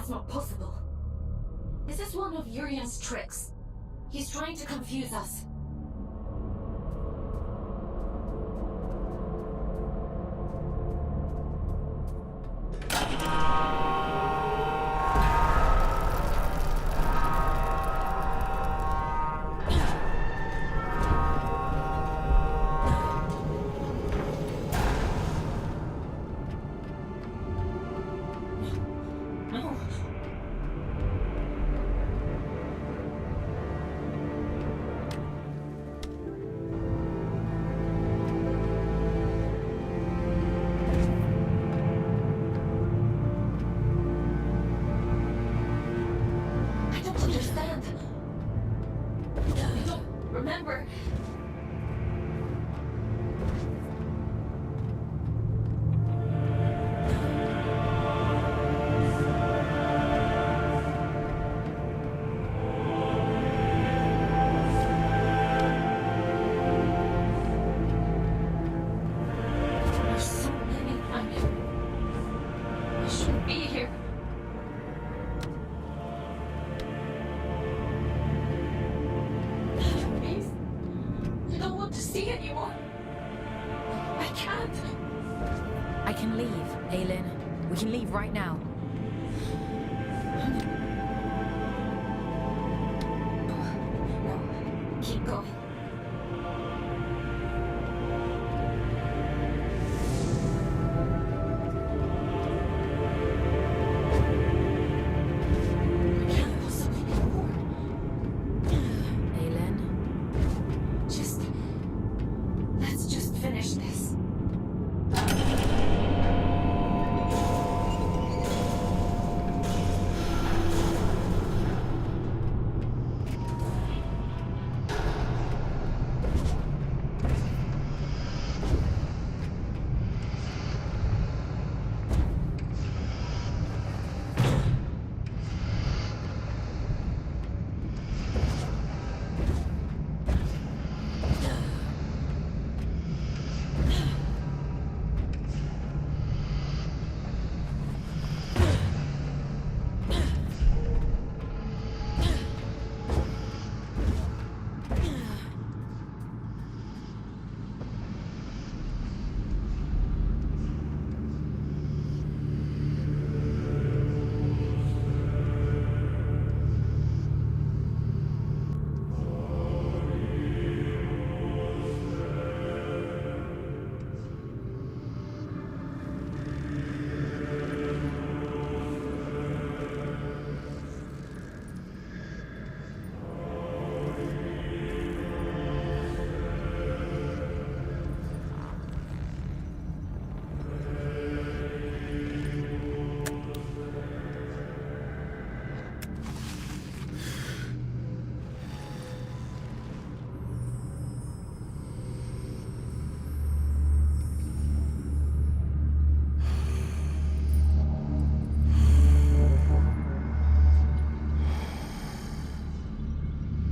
That's not possible. This is one of Urian's tricks. He's trying to confuse us. Remember. There's so many. I shouldn't be here. See anymore. I can't. I can leave, Aylin. We can leave right now. No, keep going. I can't possibly be more. Aylin? Let's just finish this.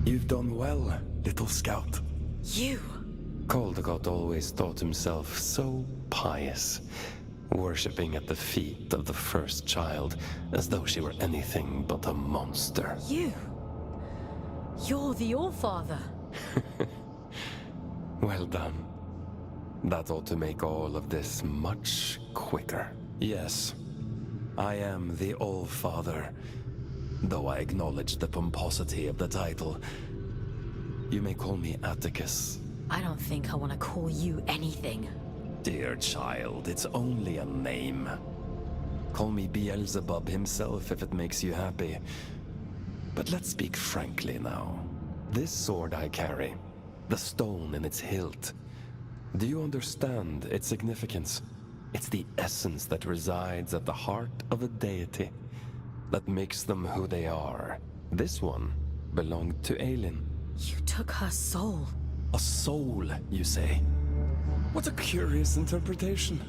You've done well, little scout. You! Caldecott always thought himself so pious, worshipping at the feet of the first child as though she were anything but a monster. You! You're the Allfather! Well done. That ought to make all of this much quicker. Yes, I am the Allfather, though I acknowledge the pomposity of the title. You may call me Atticus. I don't think I want to call you anything. Dear child, it's only a name. Call me Beelzebub himself if it makes you happy. But let's speak frankly now. This sword I carry, the stone in its hilt, do you understand its significance? It's the essence that resides at the heart of a deity, that makes them who they are. This one belonged to Aylin. You took her soul. A soul, you say? What a curious interpretation.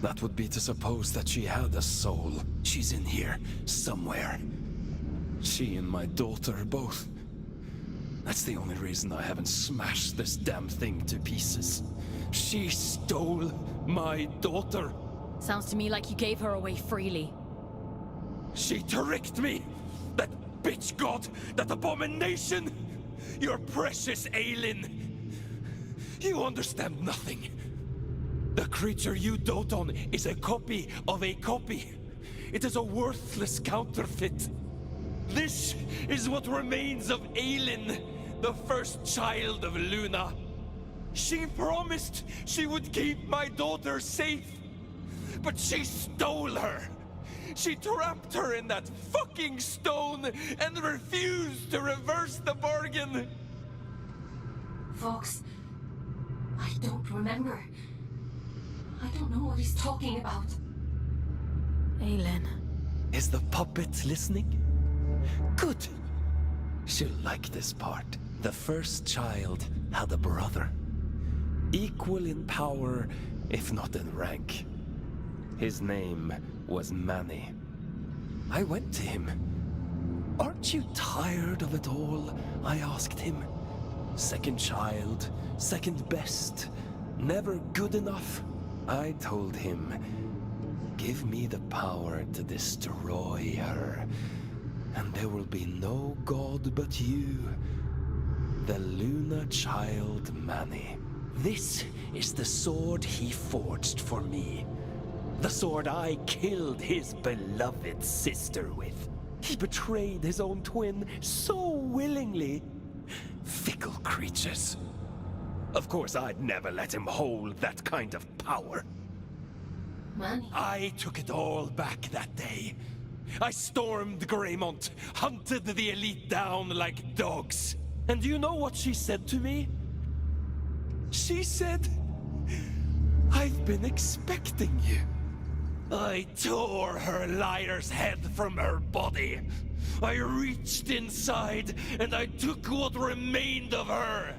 That would be to suppose that she had a soul. She's in here, somewhere. She and my daughter both. That's the only reason I haven't smashed this damn thing to pieces. She stole my daughter. Sounds to me like you gave her away freely. She tricked me! That bitch god! That abomination! Your precious Aelin! You understand nothing. The creature you dote on is a copy of a copy. It is a worthless counterfeit. This is what remains of Aelin, the first child of Luna. She promised she would keep my daughter safe, but she stole her. She trapped her in that fucking stone and refused to reverse the bargain. Fox, I don't remember. I don't know what he's talking about. Aelin. Is the puppet listening? Good. She'll like this part. The first child had a brother. Equal in power, if not in rank. His name was Manny. I went to him. Aren't you tired of it all? I asked him. Second child, second best, never good enough. I told him, give me the power to destroy her, and there will be no god but you, the Luna child Manny. This is the sword he forged for me. The sword I killed his beloved sister with. He betrayed his own twin so willingly. Fickle creatures. Of course, I'd never let him hold that kind of power. Manny. I took it all back that day. I stormed Greymont, hunted the elite down like dogs. And do you know what she said to me? She said, I've been expecting you. I tore her liar's head from her body. I reached inside and I took what remained of her.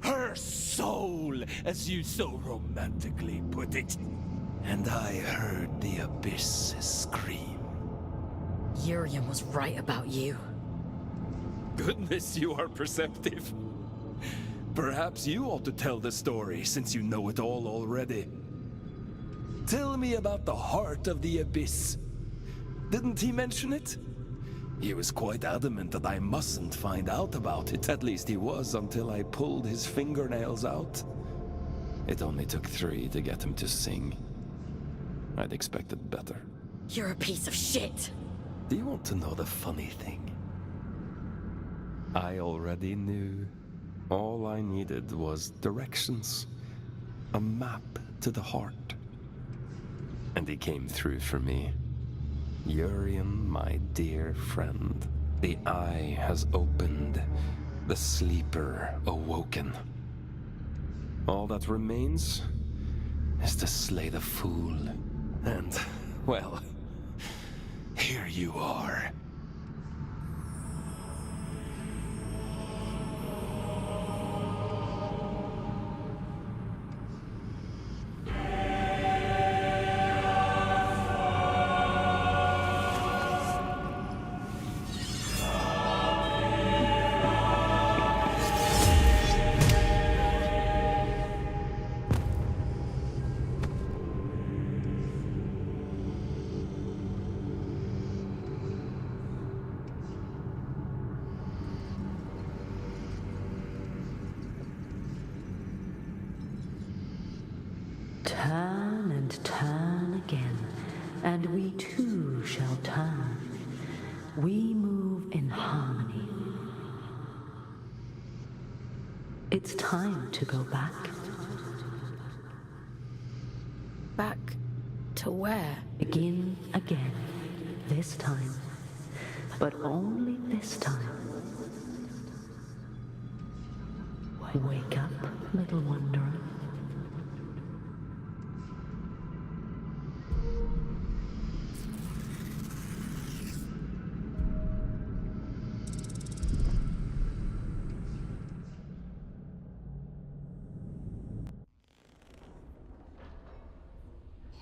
Her soul, as you so romantically put it. And I heard the abyss scream. Urian was right about you. Goodness, you are perceptive. Perhaps you ought to tell the story, since you know it all already. Tell me about the heart of the abyss. Didn't he mention it? He was quite adamant that I mustn't find out about it. At least he was, until I pulled his fingernails out. It only took 3 to get him to sing. I'd expected better. You're a piece of shit. Do you want to know the funny thing? I already knew. All I needed was directions. A map to the heart. And he came through for me. Urian, my dear friend. The eye has opened. The sleeper awoken. All that remains is to slay the fool. And, well, here you are. Turn and turn again, and we too shall turn. We move in harmony. It's time to go back. Back to where? Begin again, this time. But only this time. Wake up, little wanderer.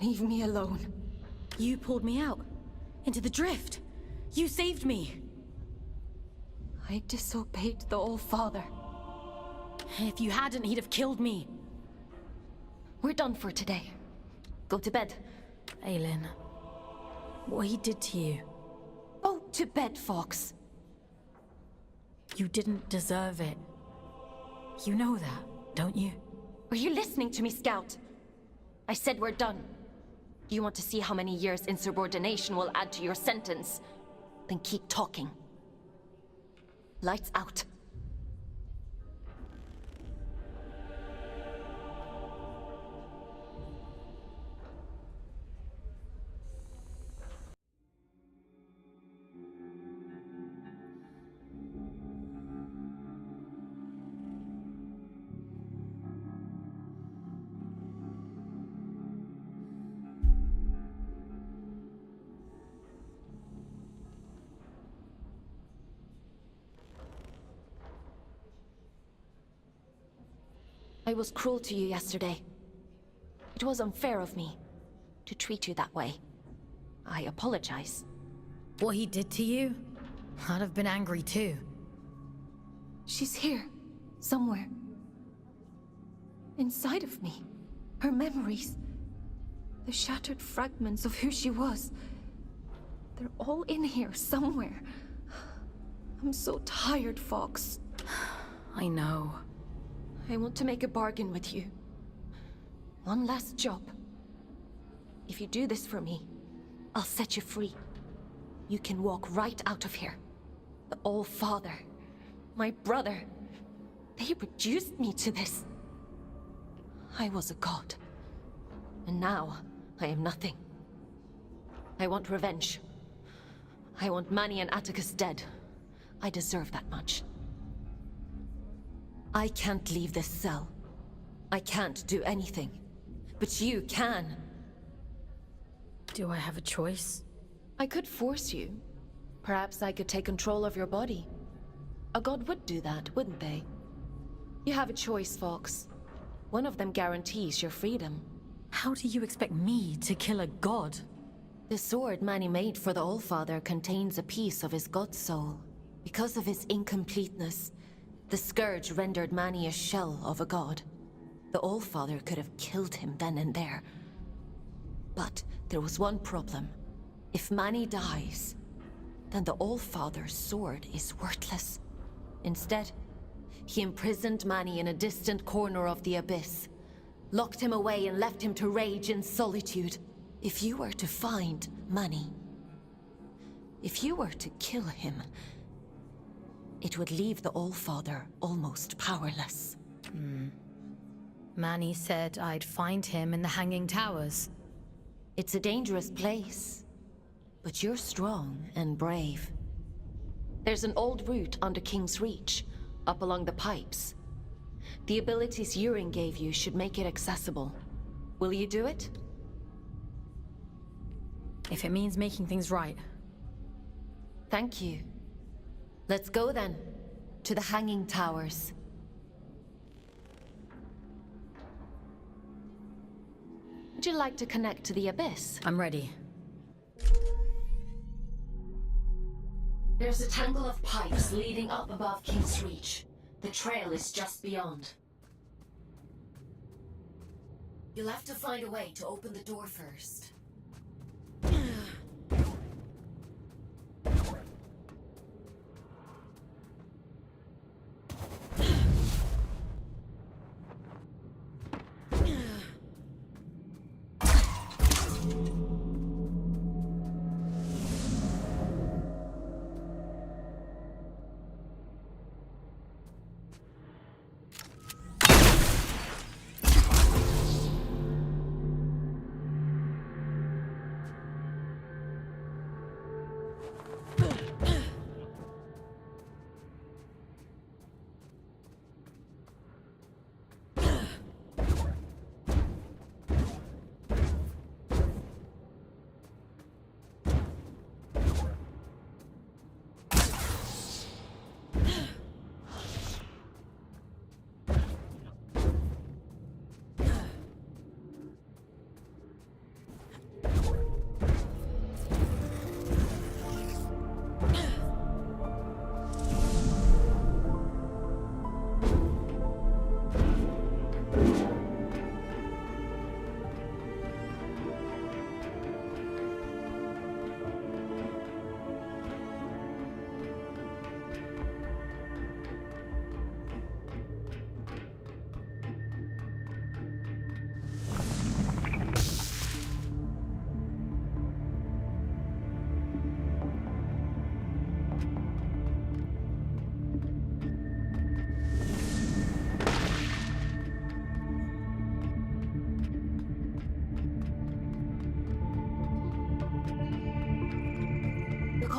Leave me alone. You pulled me out. Into the drift. You saved me. I disobeyed the All-Father. If you hadn't, he'd have killed me. We're done for today. Go to bed. Aelin, what he did to you, to bed, Fox. You didn't deserve it. You know that, don't you? Are you listening to me, Scout? I said we're done. You want to see how many years insubordination will add to your sentence? Then keep talking. Lights out. I was cruel to you yesterday. It was unfair of me to treat you that way. I apologize. What he did to you? I'd have been angry too. She's here, somewhere. Inside of me. Her memories. The shattered fragments of who she was. They're all in here, somewhere. I'm so tired, Fox. I know. I want to make a bargain with you. One last job. If you do this for me, I'll set you free. You can walk right out of here. The All-Father, my brother, they reduced me to this. I was a god. And now, I am nothing. I want revenge. I want Manny and Atticus dead. I deserve that much. I can't leave this cell. I can't do anything. But you can. Do I have a choice? I could force you. Perhaps I could take control of your body. A god would do that, wouldn't they? You have a choice, Fox. One of them guarantees your freedom. How do you expect me to kill a god? The sword Manny made for the Allfather contains a piece of his god soul. Because of his incompleteness, the Scourge rendered Manny a shell of a god. The Allfather could have killed him then and there. But there was one problem. If Manny dies, then the Allfather's sword is worthless. Instead, he imprisoned Manny in a distant corner of the Abyss, locked him away and left him to rage in solitude. If you were to find Manny, if you were to kill him, it would leave the Allfather almost powerless. Manny said I'd find him in the Hanging Towers. It's a dangerous place, but you're strong and brave. There's an old route under King's Reach, up along the pipes. The abilities Yurin gave you should make it accessible. Will you do it? If it means making things right. Thank you. Let's go then, to the Hanging Towers. Would you like to connect to the Abyss? I'm ready. There's a tangle of pipes leading up above King's Reach. The trail is just beyond. You'll have to find a way to open the door first.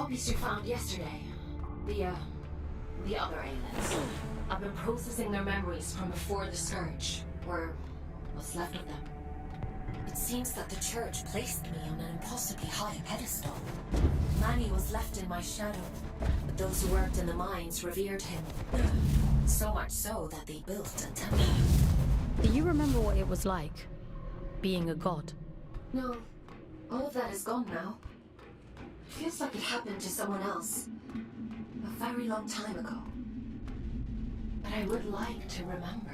copies you found yesterday. The other aliens. I've been processing their memories from before the Scourge, or what's left of them. It seems that the Church placed me on an impossibly high pedestal. Manny was left in my shadow, but those who worked in the mines revered him. So much so that they built a temple. Do you remember what it was like, being a god? No, all of that is gone now. It feels like it happened to someone else. A very long time ago. But I would like to remember.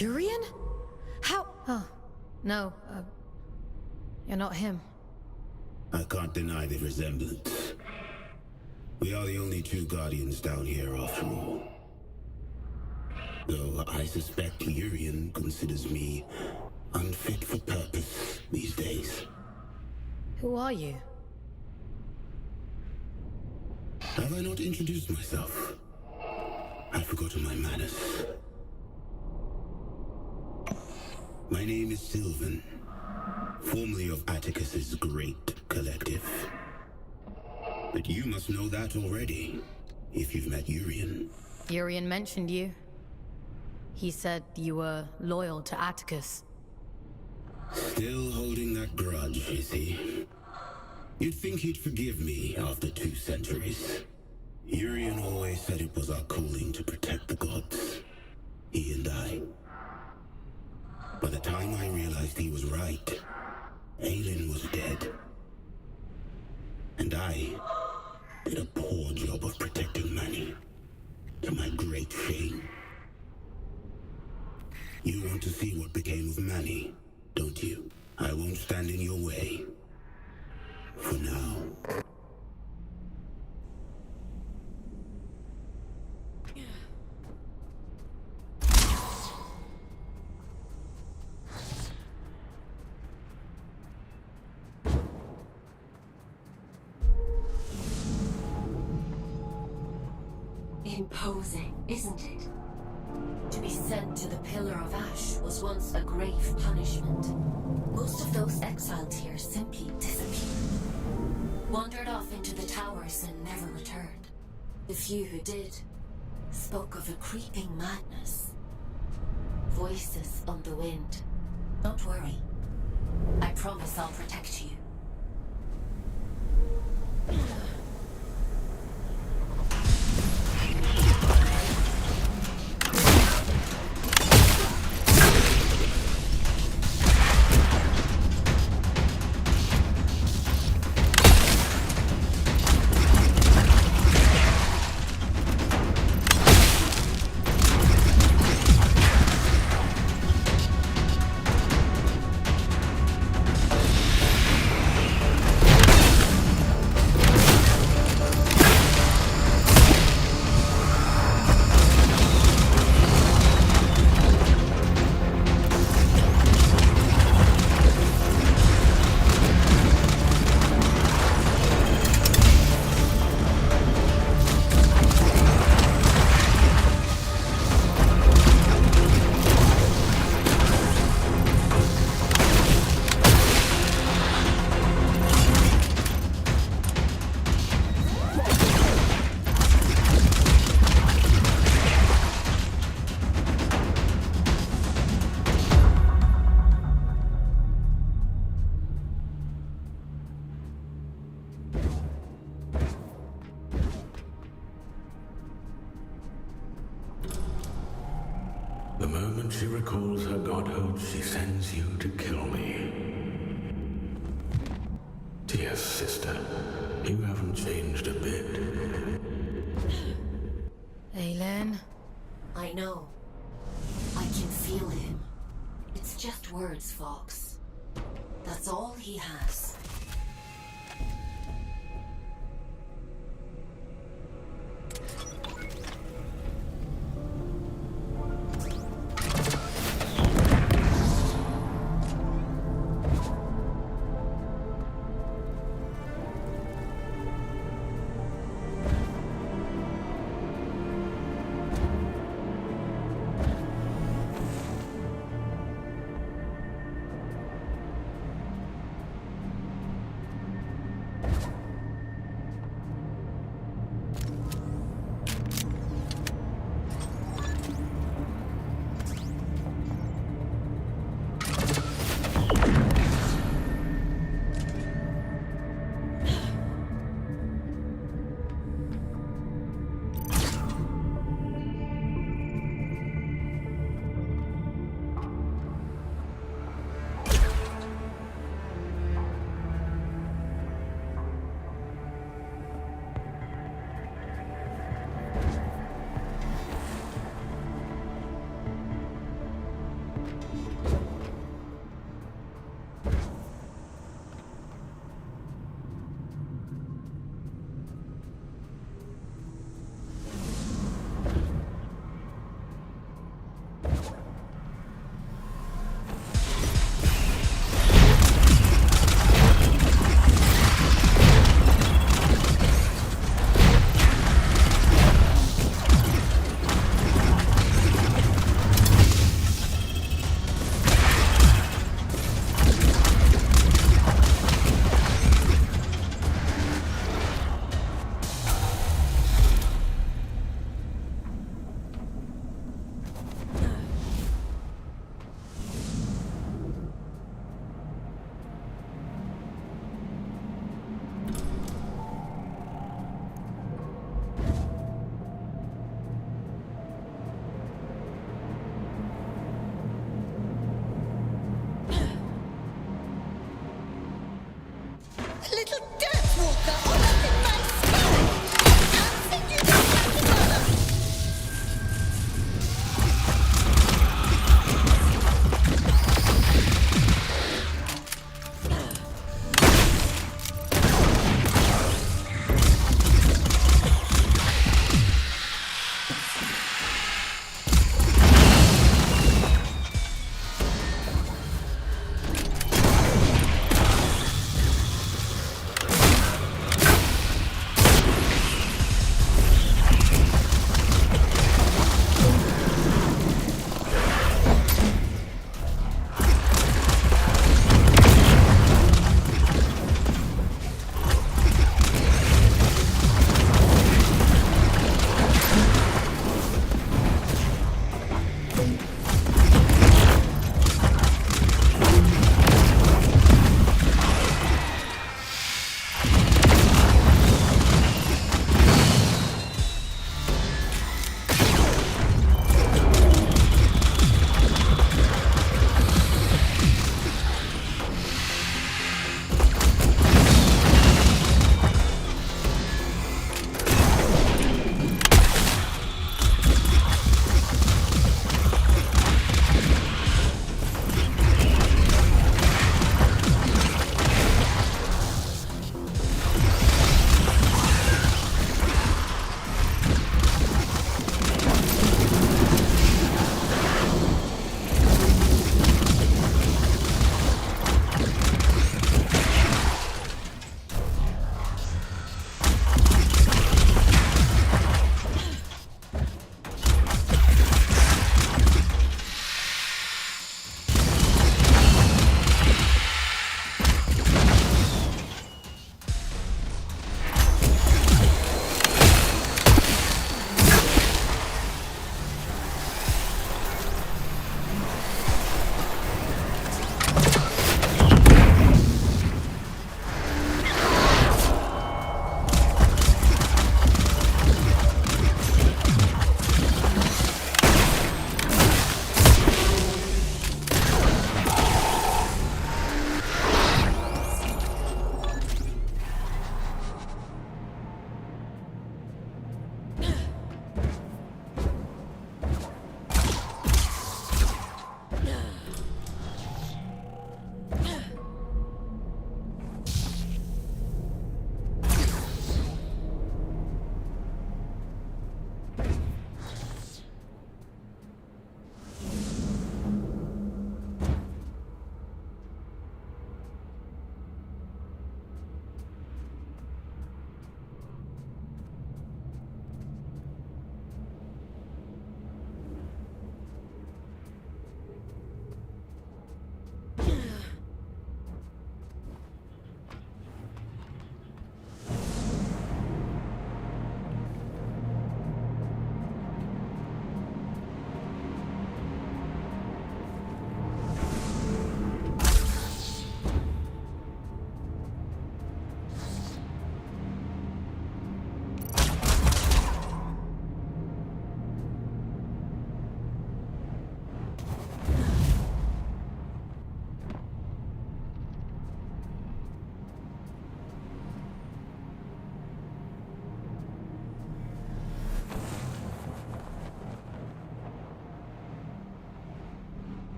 Urian? How? Oh, no, you're not him. I can't deny the resemblance. We are the only two Guardians down here after all. Though I suspect Urian considers me unfit for purpose these days. Who are you? Have I not introduced myself? I've forgotten my manners. My name is Sylvan, formerly of Atticus's Great Collective. But you must know that already, if you've met Urian. Urian mentioned you. He said you were loyal to Atticus. Still holding that grudge, is he? You'd think he'd forgive me after 2 centuries. Urian always said it was our calling to protect the gods. He and I. By the time I realized he was right, Aelin was dead. And I did a poor job of protecting Manny, to my great shame. You want to see what became of Manny, don't you? I won't stand in your way. For now. Imposing, isn't it? To be sent to the Pillar of Ash was once a grave punishment. Most of those exiled here simply disappeared. Wandered off into the towers and never returned. The few who did spoke of a creeping madness. Voices on the wind. Don't worry. I promise I'll protect you. when she recalls her godhood, she sends you to kill me. Dear sister, you haven't changed a bit. Aelin. I know. I can feel him. It's just words, Fox. That's all he has.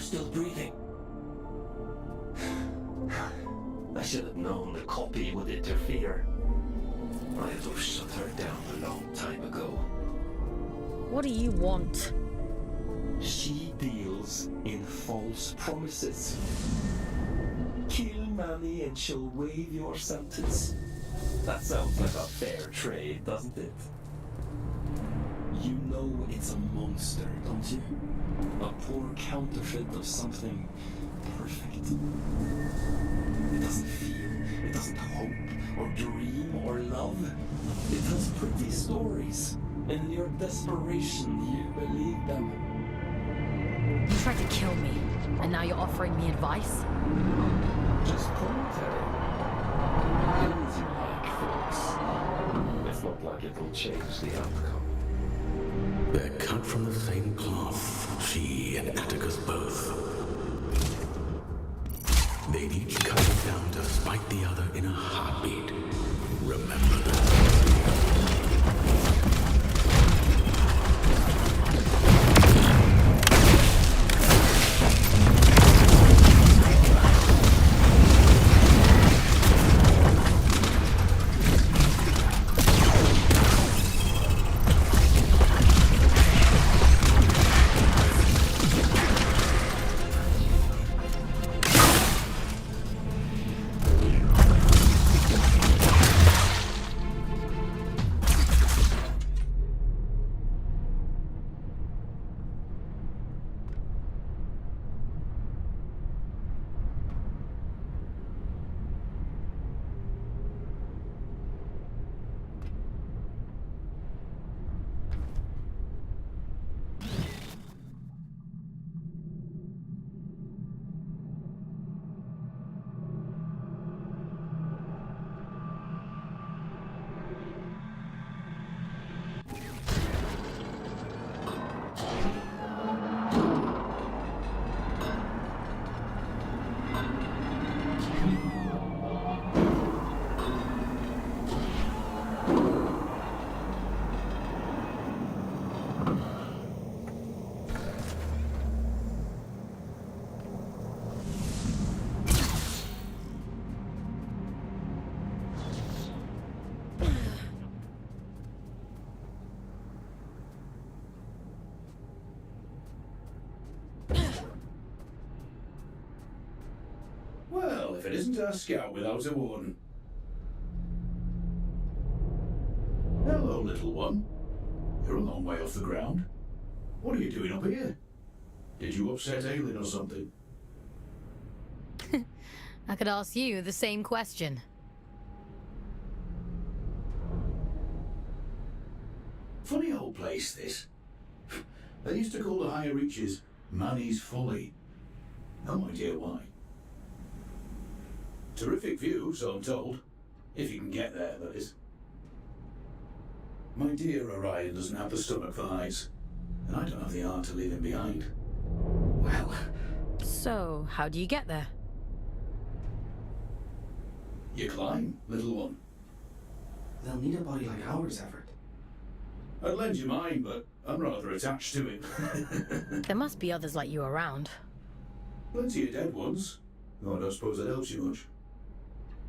still breathing? I should have known the copy would interfere. I had to have shut her down a long time ago. What do you want? She deals in false promises. Kill Manny and she'll waive your sentence. That sounds like a fair trade, doesn't it? You know it's a monster, don't you? A poor counterfeit of something perfect. It doesn't feel, it doesn't hope, or dream, or love. It has pretty stories. And in your desperation, you believe them. You tried to kill me, and now you're offering me advice? Just commentary. Do as you like, folks. It's not like it will change the outcome. They're cut from the same cloth, she and Atticus both. They'd each cut it down to spite the other in a heartbeat. Remember that. Well, if it isn't our scout without a warden. Hello, little one. You're a long way off the ground. What are you doing up here? Did you upset Aelin or something? I could ask you the same question. Funny old place, this. They used to call the higher reaches Manny's Folly. No idea why. Terrific view, so I'm told. If you can get there, that is. My dear Orion doesn't have the stomach for heights, and I don't have the art to leave him behind. Well, So, how do you get there? you climb, little one. They'll need a body like ours, Everett. I'd lend you mine, but I'm rather attached to it. There must be others like you around. Plenty of dead ones. Though I don't suppose that helps you much.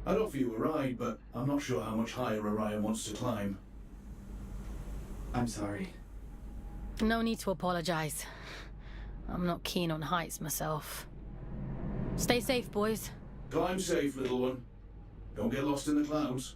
I'd offer you a ride, but I'm not sure how much higher Orion wants to climb. I'm sorry. No need to apologize. I'm not keen on heights myself. Stay safe, boys. Climb safe, little one. Don't get lost in the clouds.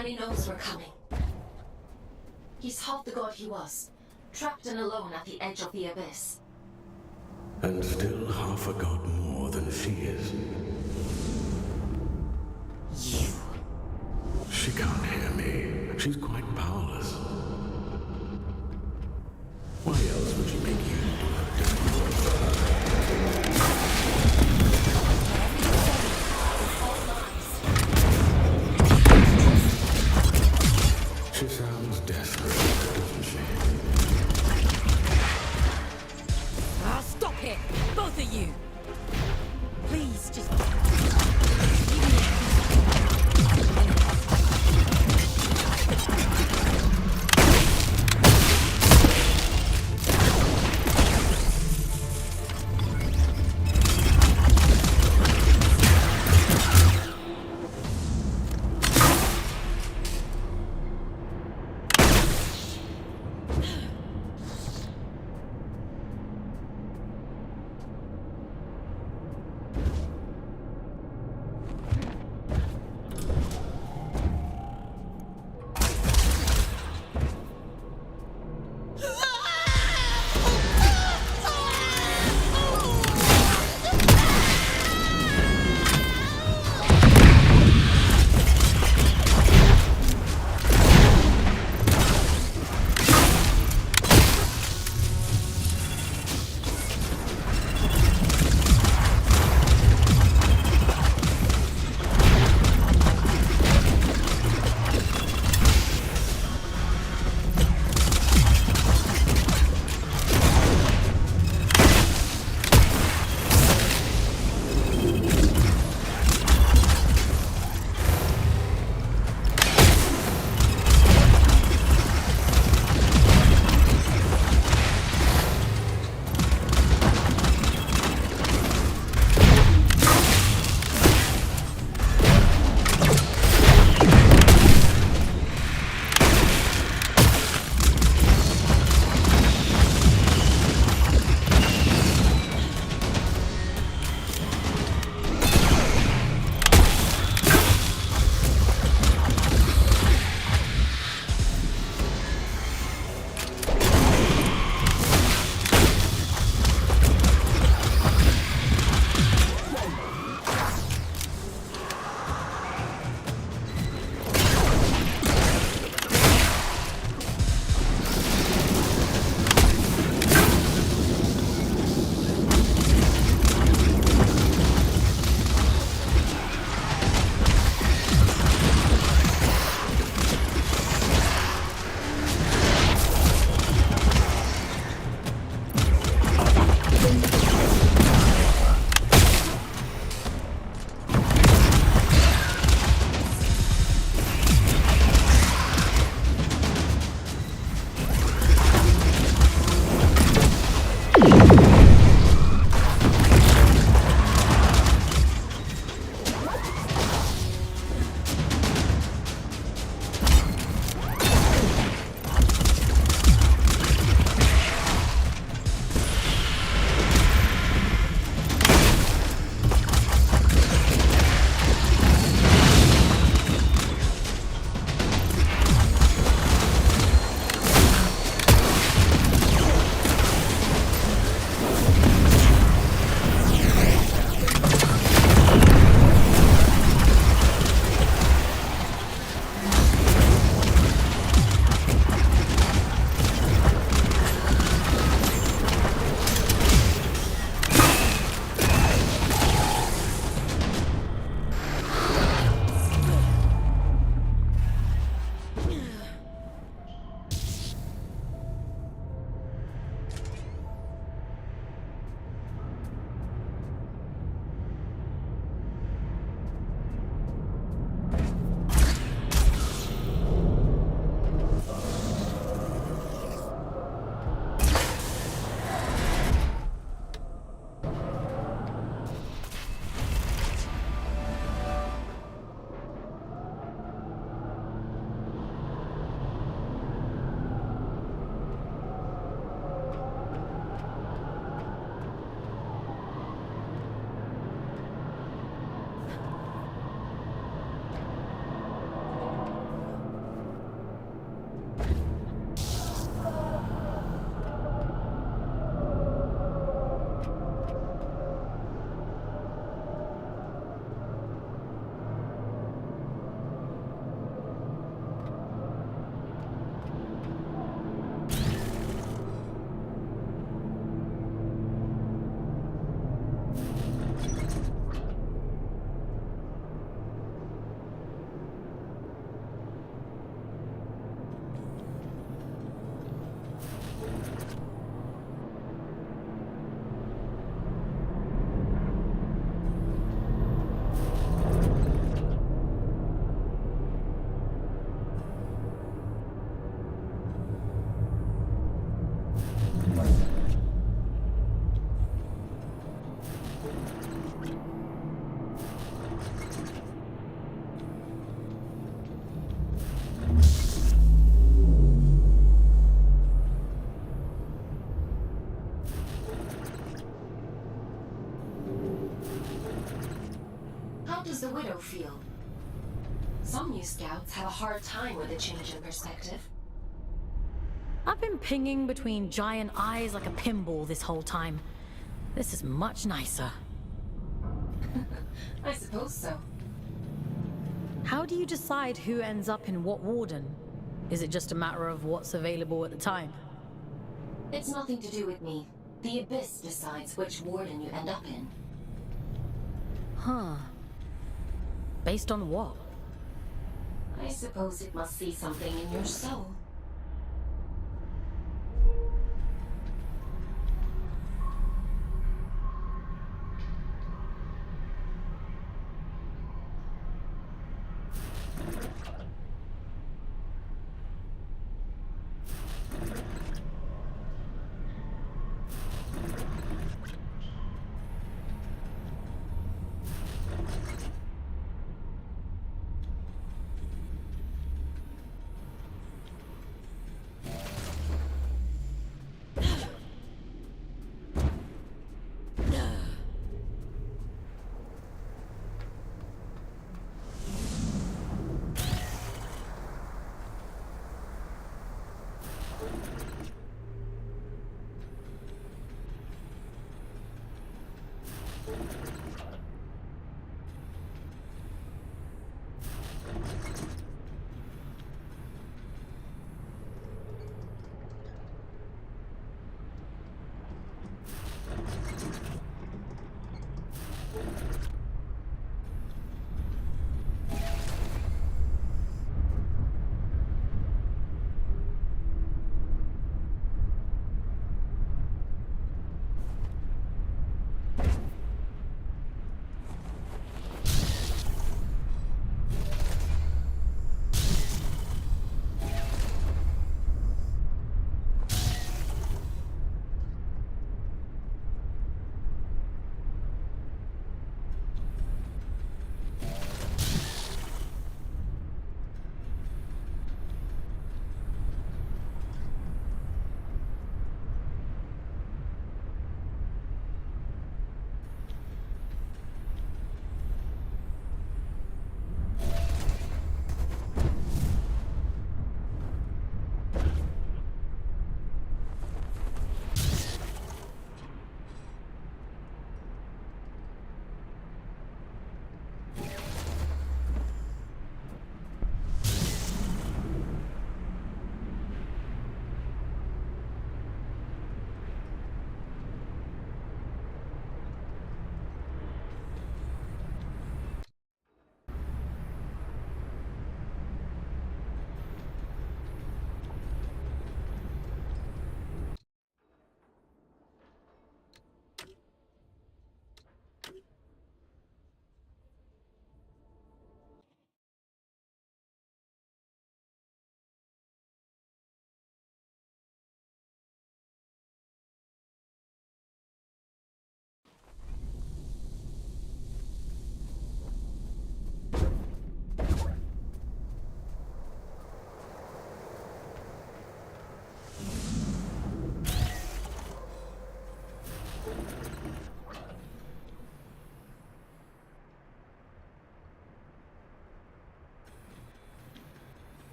and he knows we're coming. He's half the god he was, trapped and alone at the edge of the abyss. And still half a god more than she is. You. She can't hear me. She's quite powerless. Why else would she make you do her dirty work? She sounds desperate, doesn't she? Ah, stop it! Both of you! Please, just... leave me alone. does the Widow feel? Some new scouts have a hard time with a change in perspective. I've been pinging between giant eyes like a pinball this whole time. This is much nicer. I suppose so. How do you decide who ends up in what warden? Is it just a matter of what's available at the time? It's nothing to do with me. The Abyss decides which warden you end up in. Huh. Based on what? I suppose it must see something in your soul.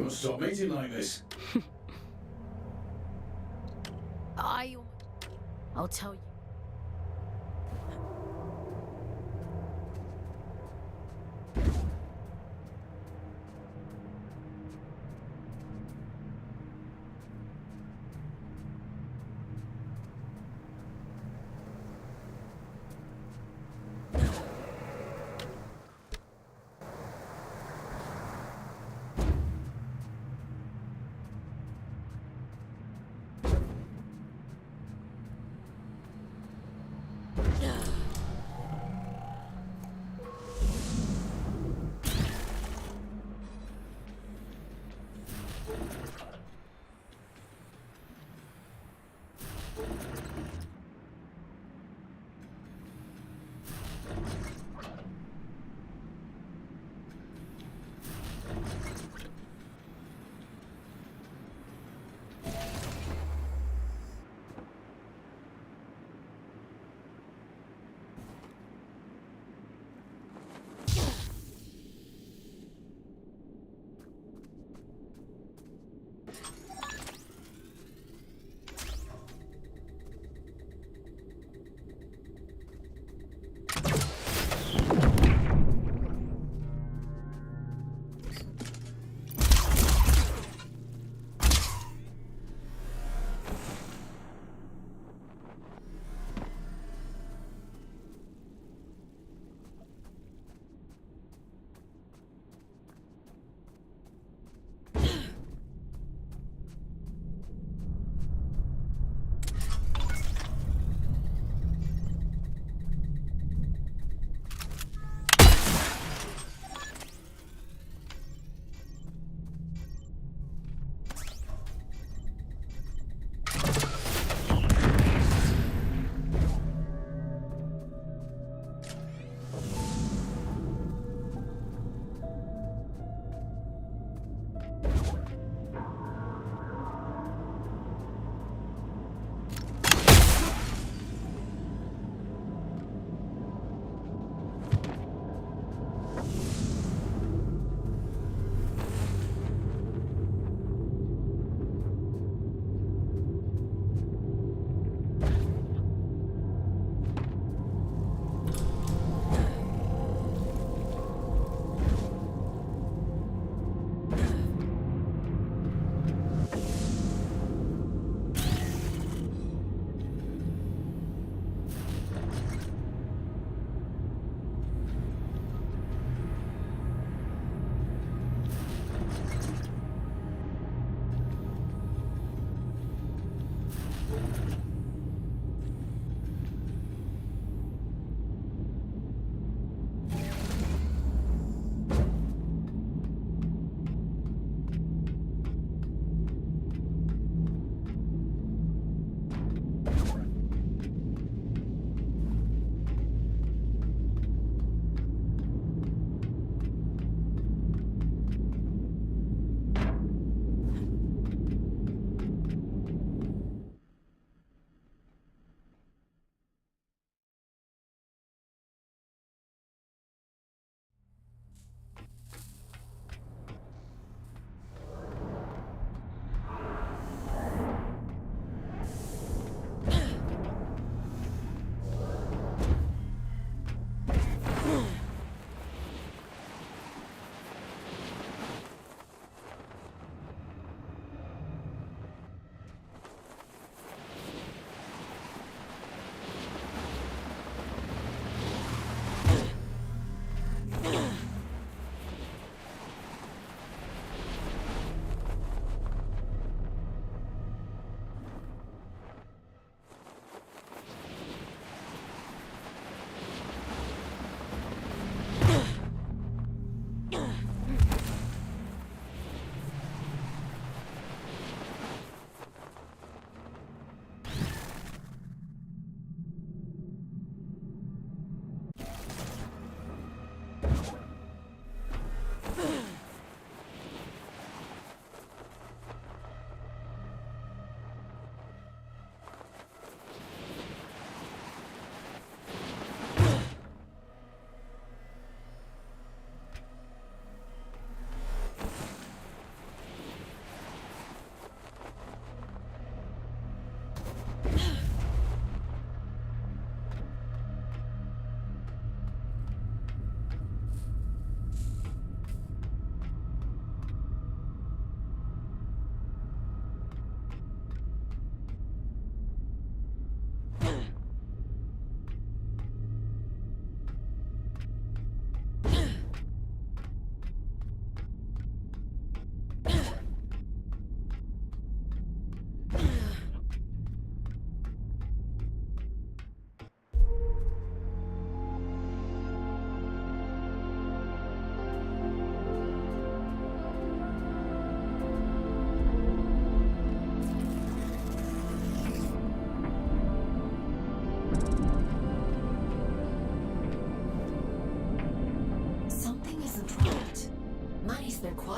must stop meeting like this. I'll tell you.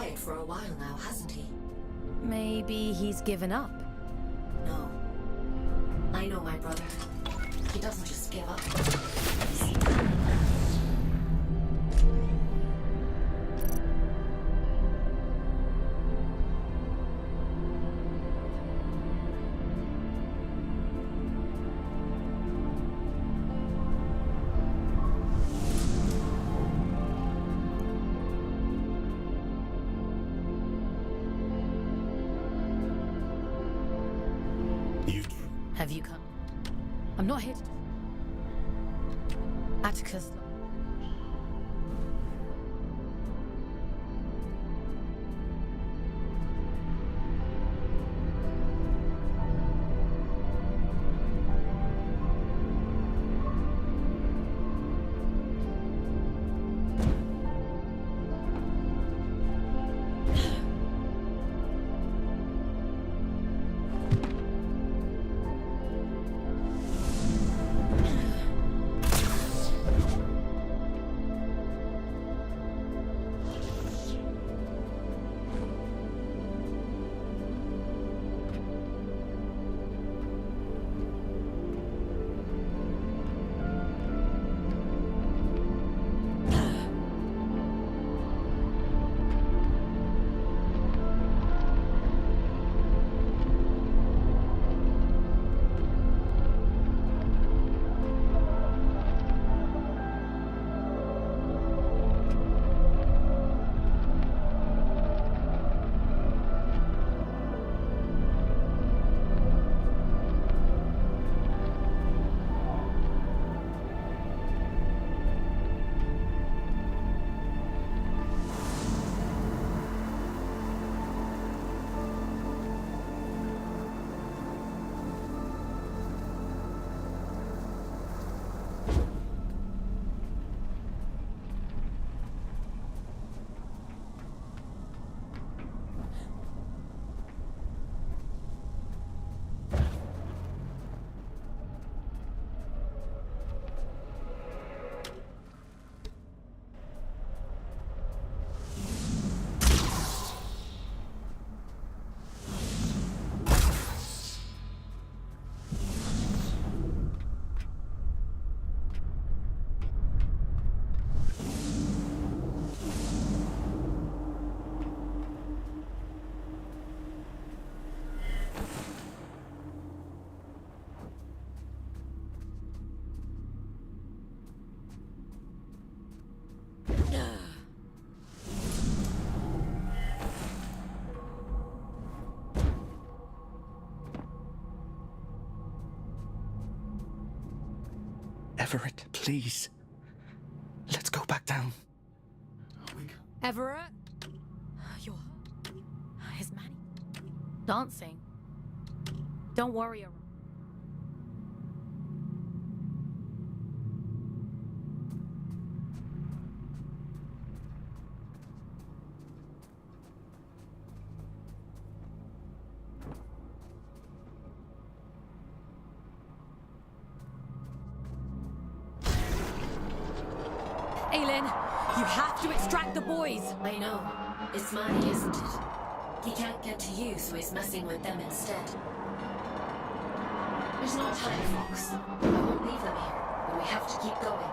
quiet for a while now, hasn't he? Maybe he's given up. No. I know my brother. He doesn't just give up. Have you come? I'm not here to... Atticus... Everett, please. Let's go back down. Everett? You're... His man... Dancing. Don't worry, Aurora. Aelin, you have to extract the boys! I know. It's Manny, isn't it? He can't get to you, so he's messing with them instead. There's no time, Fox. I won't leave them here, but we have to keep going.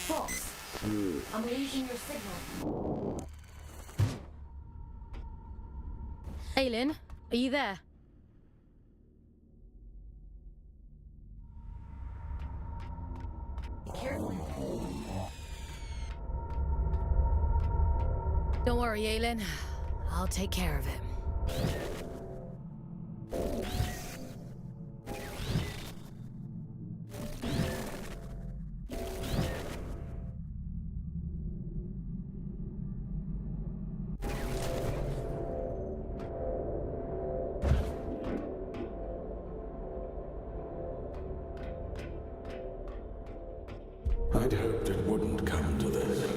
Fox, I'm losing your signal. Aelin, are you there? Don't worry, Aelin. I'll take care of it. I'd hoped it wouldn't come to this.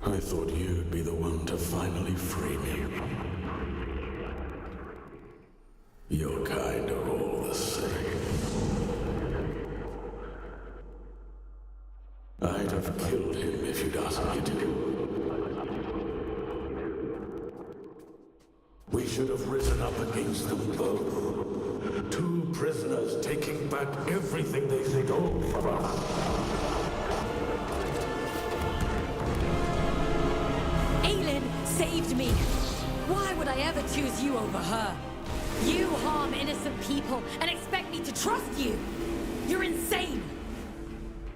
I thought you'd be the one to finally free me. You're kind of all the same. I'd have killed him if you'd asked me to. We should have risen up against them both. 2 prisoners taking back everything they stole from us. Aelin saved me. Why would I ever choose you over her? You harm innocent people and expect me to trust you. You're insane.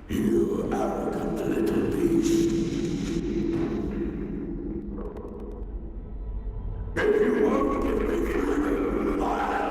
You arrogant little beast. If you won't give me freedom, I'll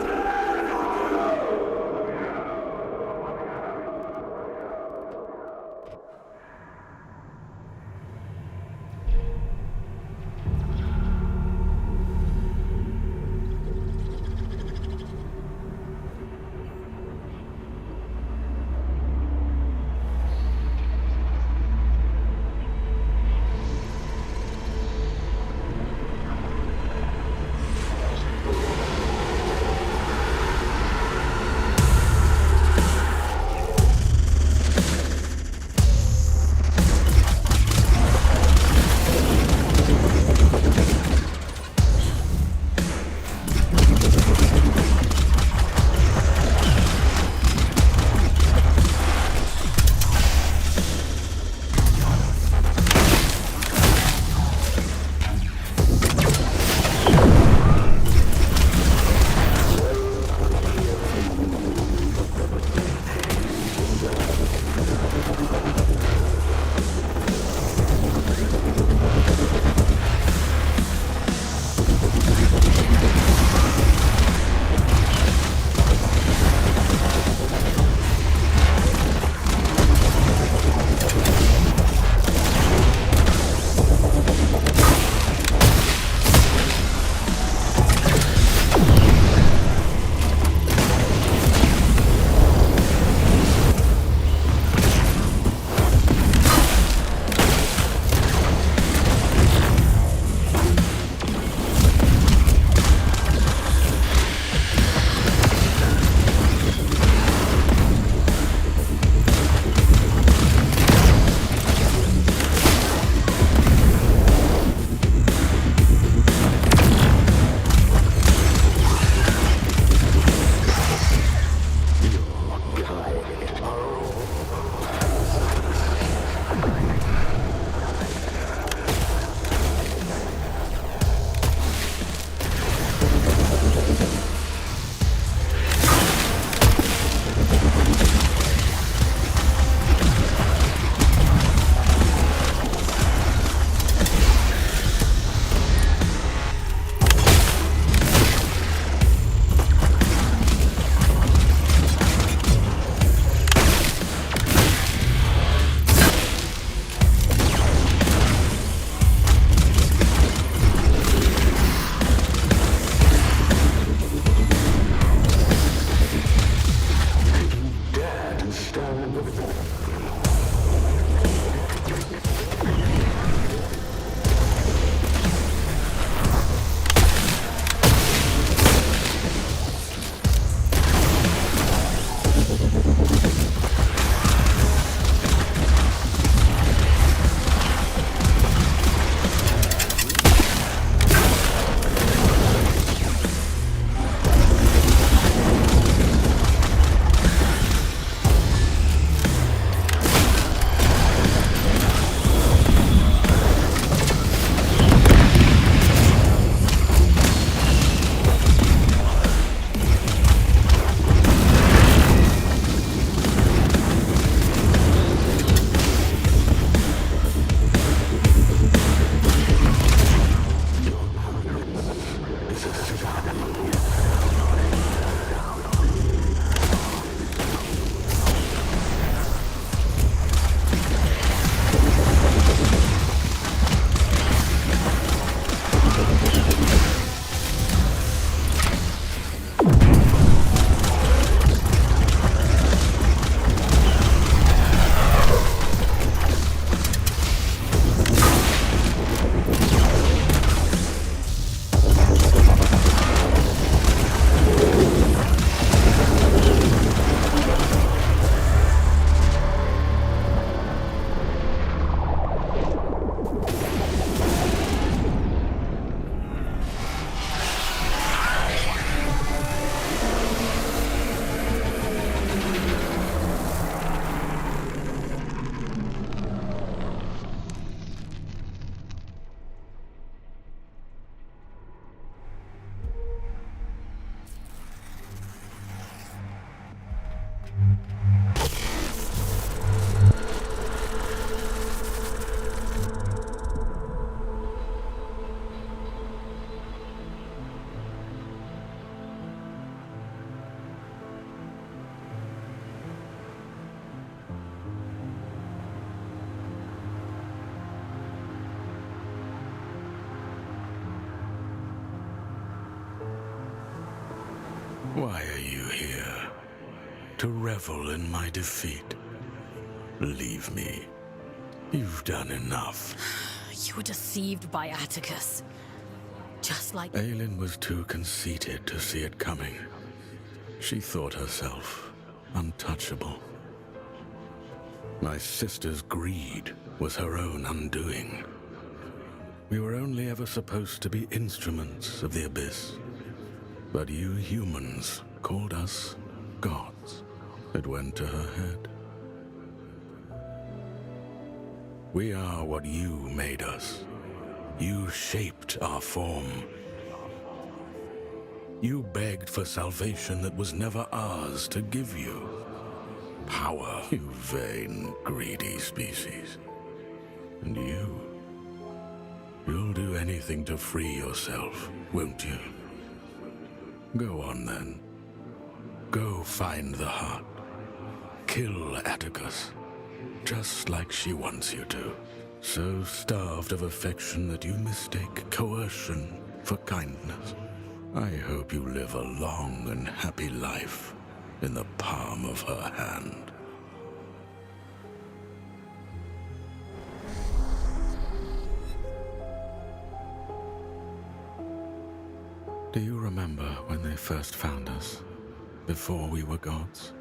Why are you here? To revel in my defeat? Leave me. You've done enough. You were deceived by Atticus. Just like... Aelin was too conceited to see it coming. She thought herself untouchable. My sister's greed was her own undoing. We were only ever supposed to be instruments of the Abyss. But you humans called us gods. It went to her head. We are what you made us. You shaped our form. You begged for salvation that was never ours to give you. Power, you vain, greedy species. And you'll do anything to free yourself, won't you? Go on then. Go find the heart. Kill Atticus, just like she wants you to. So starved of affection that you mistake coercion for kindness. I hope you live a long and happy life in the palm of her hand. Do you remember when they first found us, before we were gods?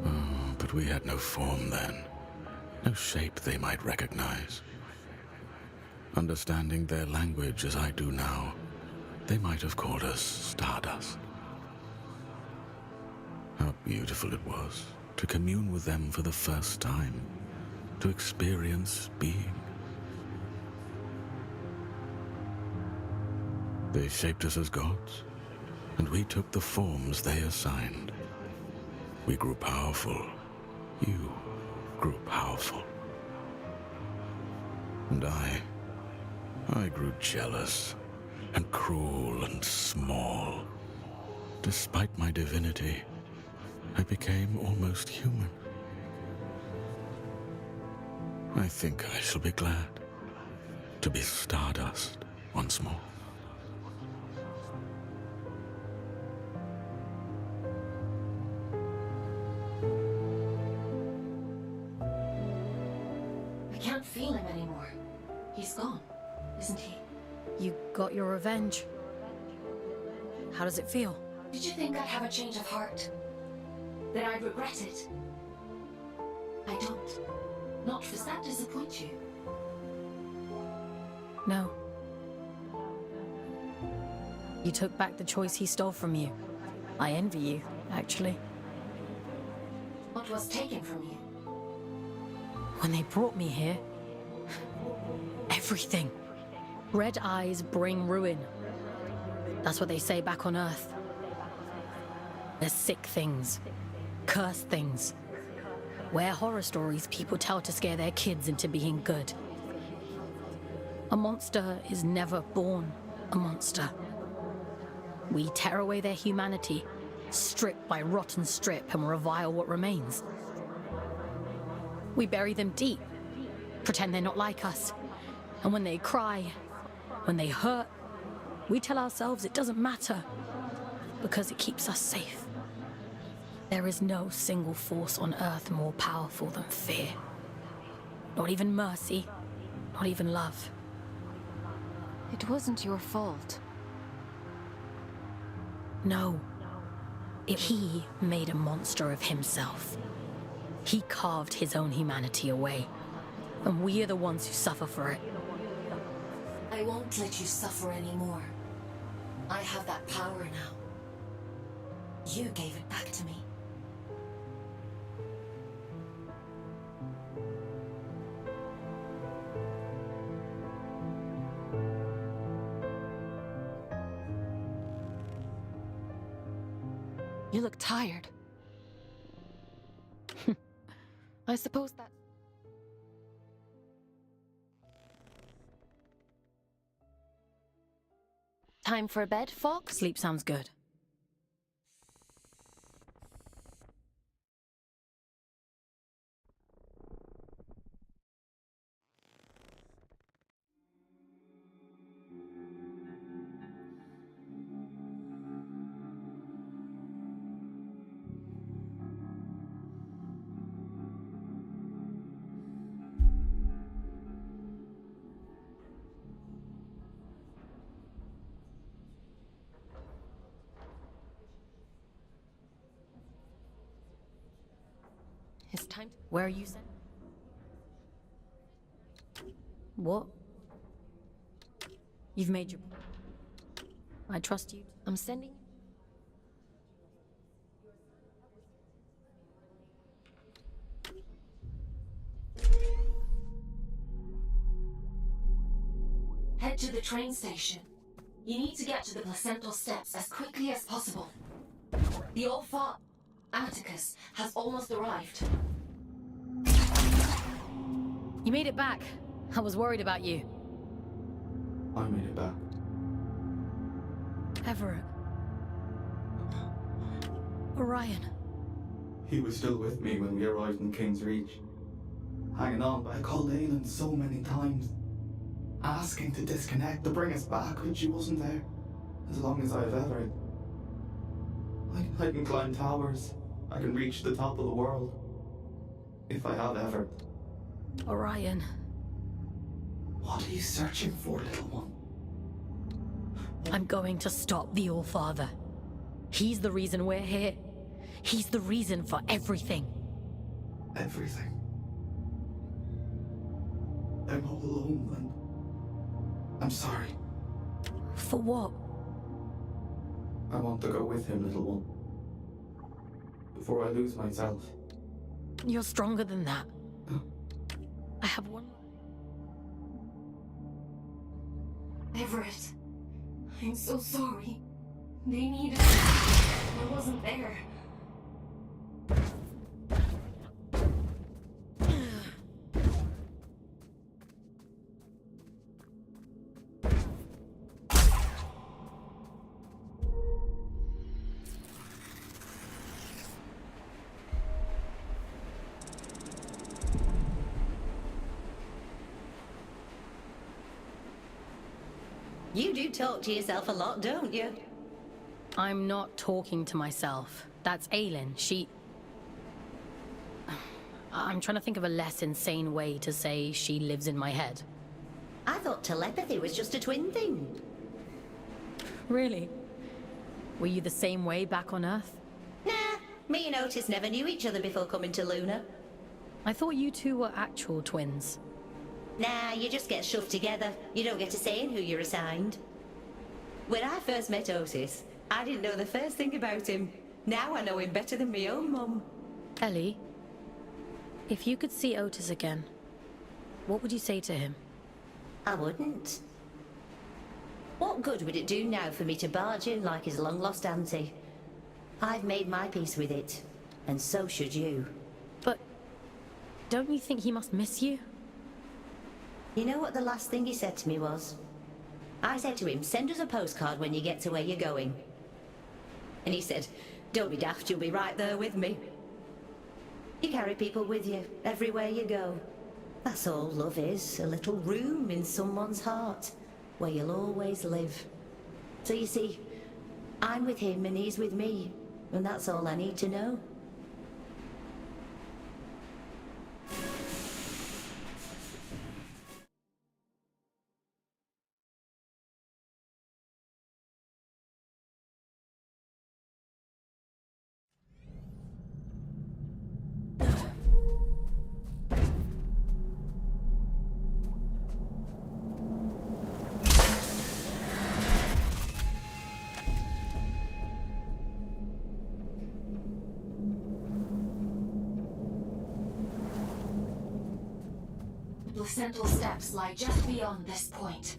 Oh, but we had no form then, no shape they might recognize. Understanding their language as I do now, they might have called us Stardust. How beautiful it was to commune with them for the first time, to experience being. They shaped us as gods, and we took the forms they assigned. We grew powerful. You grew powerful. And I grew jealous and cruel and small. Despite my divinity, I became almost human. I think I shall be glad to be Stardust once more. I can't feel him anymore. He's gone, isn't he? You got your revenge. How does it feel? Did you think I'd have a change of heart? That I'd regret it? I don't. Not does that disappoint you? No. You took back the choice he stole from you. I envy you, actually. What was taken from you? When they brought me here, everything. Red eyes bring ruin. That's what they say back on Earth. There's sick things, cursed things. We're horror stories people tell to scare their kids into being good. A monster is never born a monster. We tear away their humanity, strip by rotten strip, and revile what remains. We bury them deep, pretend they're not like us. And when they cry, when they hurt, we tell ourselves it doesn't matter, because it keeps us safe. There is no single force on Earth more powerful than fear. Not even mercy, not even love. It wasn't your fault. No. He made a monster of himself. He carved his own humanity away. And we are the ones who suffer for it. I won't let you suffer anymore. I have that power now. You gave it back to me. You look tired. I suppose that... Time for bed, Fox? Sleep sounds good. It's time to... Where are you sent? What? You've made your... I trust you. I'm sending... Head to the train station. You need to get to the placental steps as quickly as possible. The old fart, Atticus, has almost arrived. You made it back. I was worried about you. I made it back. Everett. Orion. He was still with me when we arrived in King's Reach. Hanging on, but I called Aelin so many times. Asking to disconnect, to bring us back, but she wasn't there. As long as I've ever. I can climb towers. I can reach the top of the world. If I have ever. Orion. What are you searching for, little one? I'm going to stop the All-Father. He's the reason we're here. He's the reason for everything. Everything. I'm all alone, and I'm sorry. For what? I want to go with him, little one. Before I lose myself. You're stronger than that. I have one... Everett, I'm so sorry. They needed... I wasn't there. You do talk to yourself a lot, don't you? I'm not talking to myself. That's Aelin. She... I'm trying to think of a less insane way to say she lives in my head. I thought telepathy was just a twin thing. Really? Were you the same way back on Earth? Nah, me and Otis never knew each other before coming to Luna. I thought you two were actual twins. Nah, you just get shoved together. You don't get a say in who you're assigned. When I first met Otis, I didn't know the first thing about him. Now I know him better than my own mum. Ellie, if you could see Otis again, what would you say to him? I wouldn't. What good would it do now for me to barge in like his long-lost auntie? I've made my peace with it, and so should you. But don't you think he must miss you? You know what the last thing he said to me was? I said to him, send us a postcard when you get to where you're going. And he said, don't be daft, you'll be right there with me. You carry people with you, everywhere you go. That's all love is, a little room in someone's heart, where you'll always live. So you see, I'm with him and he's with me, and that's all I need to know. The placental steps lie just beyond this point.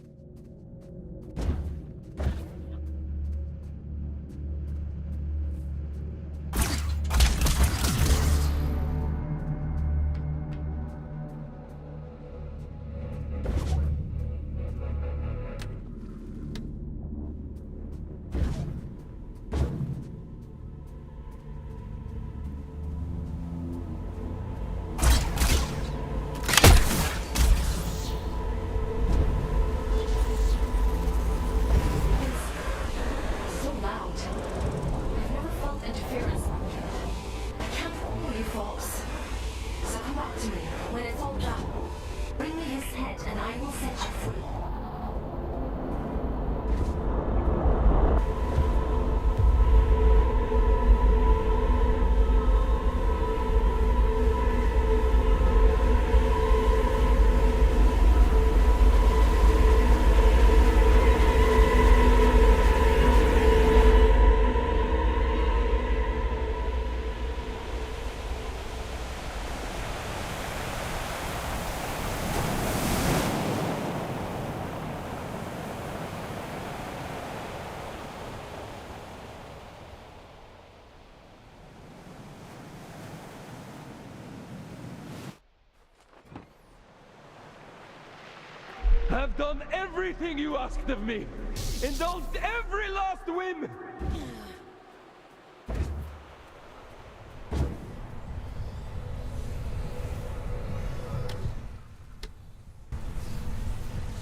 I've done everything you asked of me! Indulged every last whim!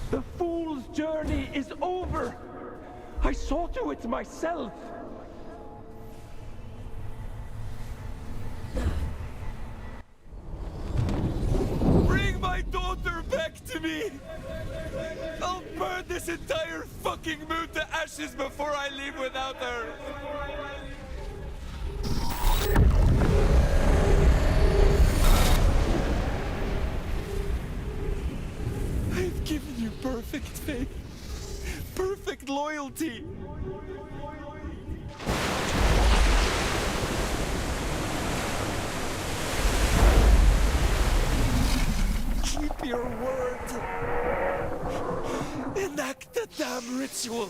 The fool's journey is over! I saw to it myself! Bring my daughter back to me! I'll burn this entire fucking moon to ashes before I leave without her! I've given you perfect faith, perfect loyalty. Keep your word. Enact the damn ritual.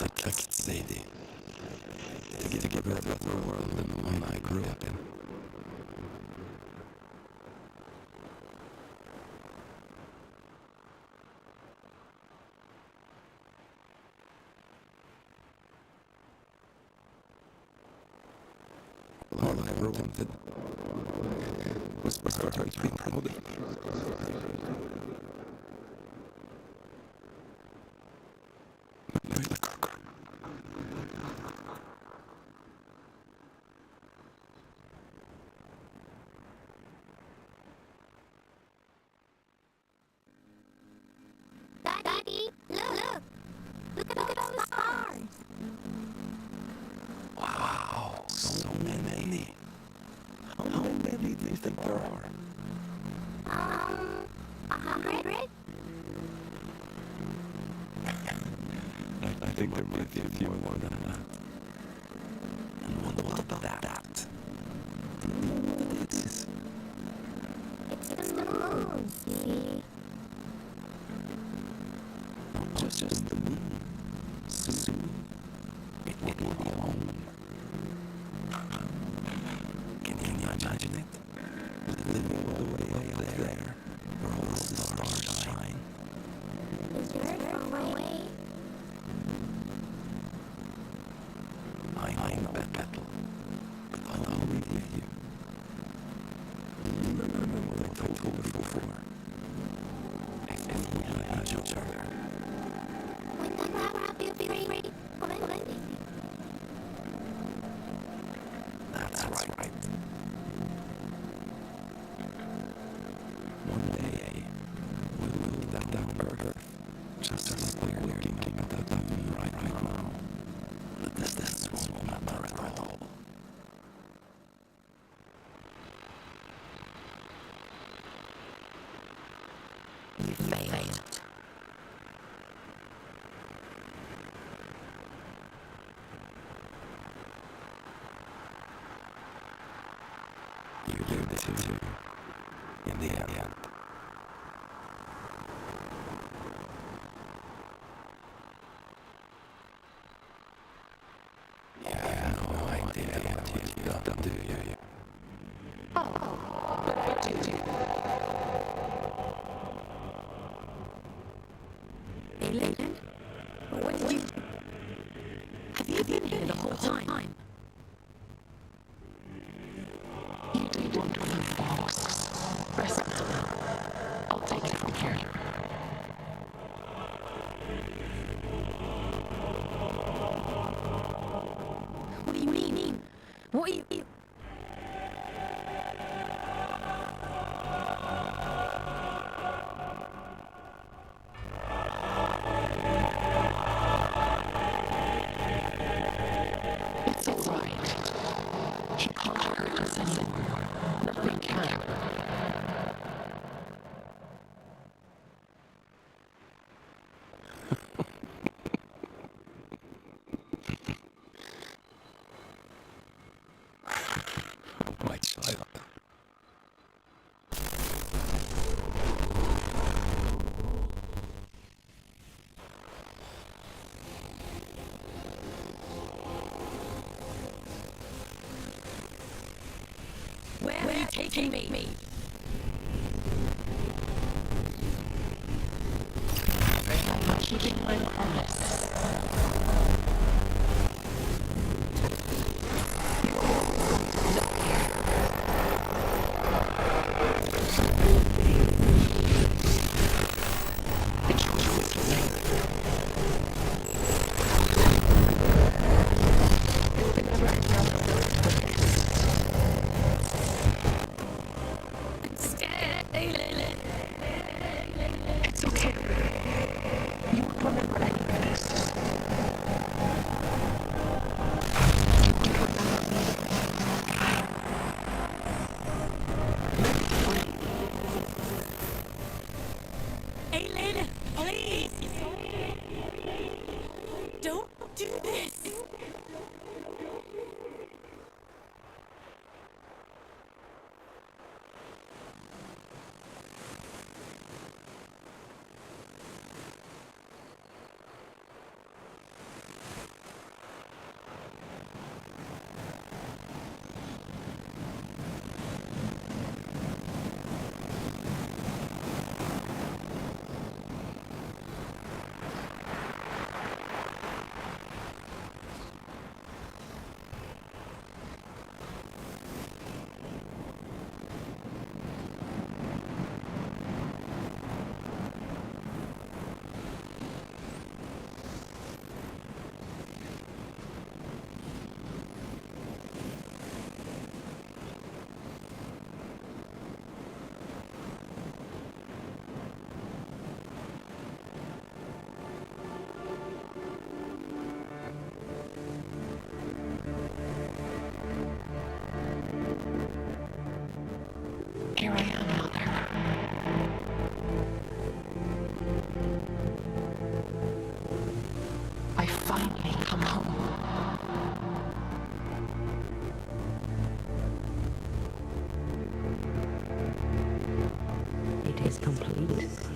protect Sadie. To get rid of the world and the one I grew up in. All I ever wanted was for her to be proud of me. Daddy, look! Look at all the stars! Wow, so many. How many do you think there are? 100? I think there might be a few more than that. And what about that? Do you know what it is? It's the moon, see? Just the moon. Soon, it will be home. Can you imagine it? Living all the way up there, where all the stars shine. Is yours far away? I know that battle, but I'll be with you. Remember what I told you before? If we had each other. When the power will be free, That's right. One day, we'll look down Earth, just as we're looking at that moon right now. But this won't matter at all. You failed. You did too, in the end. You have no idea what you've done, do you? but I do. Aelin? What did you... Have you been here the whole time? You did wonderful, Fox. Rest now. I'll take it from here. What do you mean? What are you... It's all right. He can't hurt us anymore. Nothing can. My child. Where are you taking me? I'm not keeping my promise. I'm scared, Aelin. It's okay. You won't remember any of this. is complete.